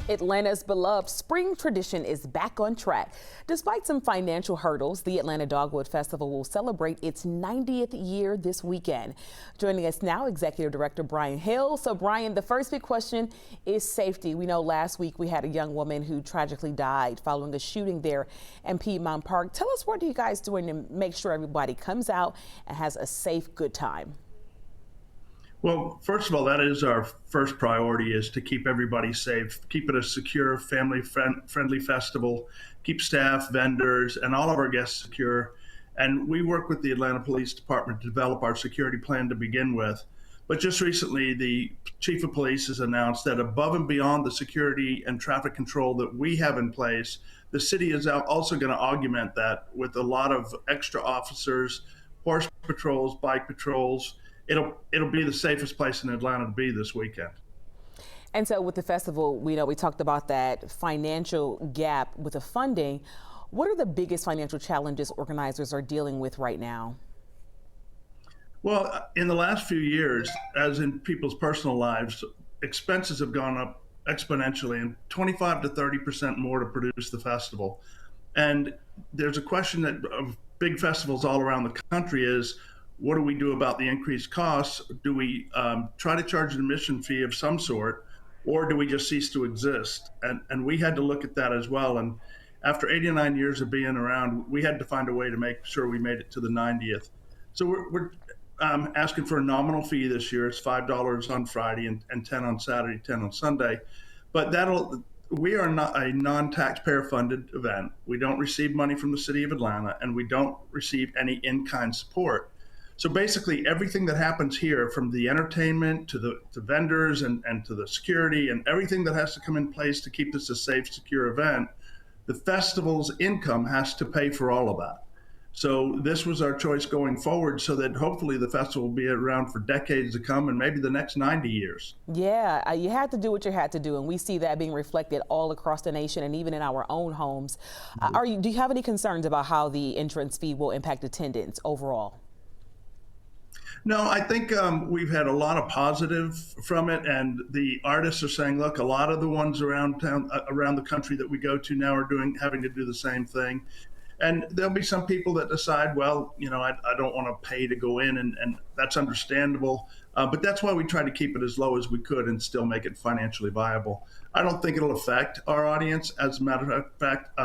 Atlanta's beloved spring tradition is back on track. Despite some financial hurdles, the Atlanta Dogwood Festival will celebrate its 90th year this weekend. Joining us now, Executive Director Brian Hill. So Brian, the first big question is safety. We know last week we had a young woman who tragically died following a shooting there in Piedmont Park. Tell us, what are you guys doing to make sure everybody comes out and has a safe, good time? Well, first of all, that is our first priority, is to keep everybody safe, keep it a secure, family-friendly festival, keep staff, vendors, and all of our guests secure. And we work with the Atlanta Police Department to develop our security plan to begin with. But just recently, the Chief of Police has announced that above and beyond the security and traffic control that we have in place, the city is also going to augment that with a lot of extra officers, horse patrols, bike patrols. It'll be the safest place in Atlanta to be this weekend. And so with the festival, we talked about that financial gap with the funding. What are the biggest financial challenges organizers are dealing with right now? Well, in the last few years, as in people's personal lives, expenses have gone up exponentially, and 25 to 30% more to produce the festival. And there's a question that of big festivals all around the country is, what do we do about the increased costs? Do we try to charge an admission fee of some sort, or do we just cease to exist? And we had to look at that as well. And after 89 years of being around, we had to find a way to make sure we made it to the 90th. So we're asking for a nominal fee this year. It's $5 on Friday and 10 on Saturday, 10 on Sunday. But we are not a non-taxpayer funded event. We don't receive money from the city of Atlanta, and we don't receive any in-kind support. So basically, everything that happens here, from the entertainment to vendors and to the security and everything that has to come in place to keep this a safe, secure event, the festival's income has to pay for all of that. So this was our choice going forward, so that hopefully the festival will be around for decades to come, and maybe the next 90 years. Yeah, you had to do what you had to do, and we see that being reflected all across the nation and even in our own homes. Do you have any concerns about how the entrance fee will impact attendance overall? No, I think we've had a lot of positive from it, and the artists are saying, look, a lot of the ones around town, around the country that we go to now are having to do the same thing. And there'll be some people that decide, well, I don't want to pay to go in, and that's understandable. But that's why we try to keep it as low as we could and still make it financially viable. I don't think it'll affect our audience. As a matter of fact,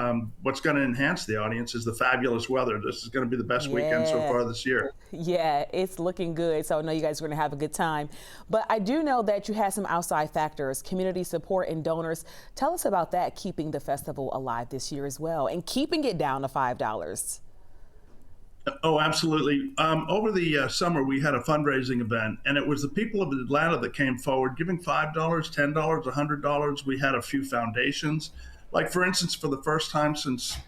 what's going to enhance the audience is the fabulous weather. This is going to be the best weekend so far this year. Yeah, it's looking good. So I know you guys are going to have a good time. But I do know that you had some outside factors, community support and donors. Tell us about that, keeping the festival alive this year as well and keeping it down to $5. Oh, absolutely. Over the summer, we had a fundraising event, and it was the people of Atlanta that came forward, giving $5, $10, $100. We had a few foundations. Like, for instance, for the first time since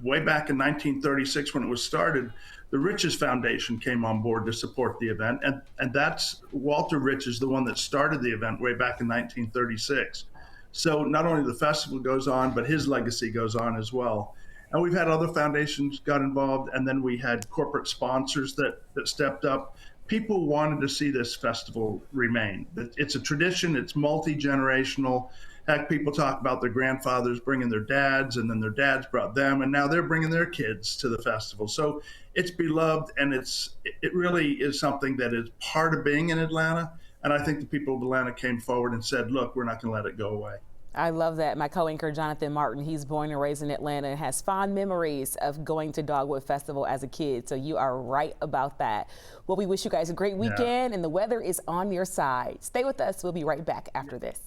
way back in 1936 when it was started, the Riches Foundation came on board to support the event. And that's Walter Rich is the one that started the event way back in 1936. So not only the festival goes on, but his legacy goes on as well. And we've had other foundations got involved, and then we had corporate sponsors that stepped up. People wanted to see this festival remain. It's a tradition, it's multi-generational. Heck, people talk about their grandfathers bringing their dads, and then their dads brought them, and now they're bringing their kids to the festival. So it's beloved, and it really is something that is part of being in Atlanta. And I think the people of Atlanta came forward and said, look, we're not going to let it go away. I love that. My co-anchor, Jonathan Martin, he's born and raised in Atlanta and has fond memories of going to Dogwood Festival as a kid. So you are right about that. Well, we wish you guys a great weekend, and the weather is on your side. Stay with us. We'll be right back after this.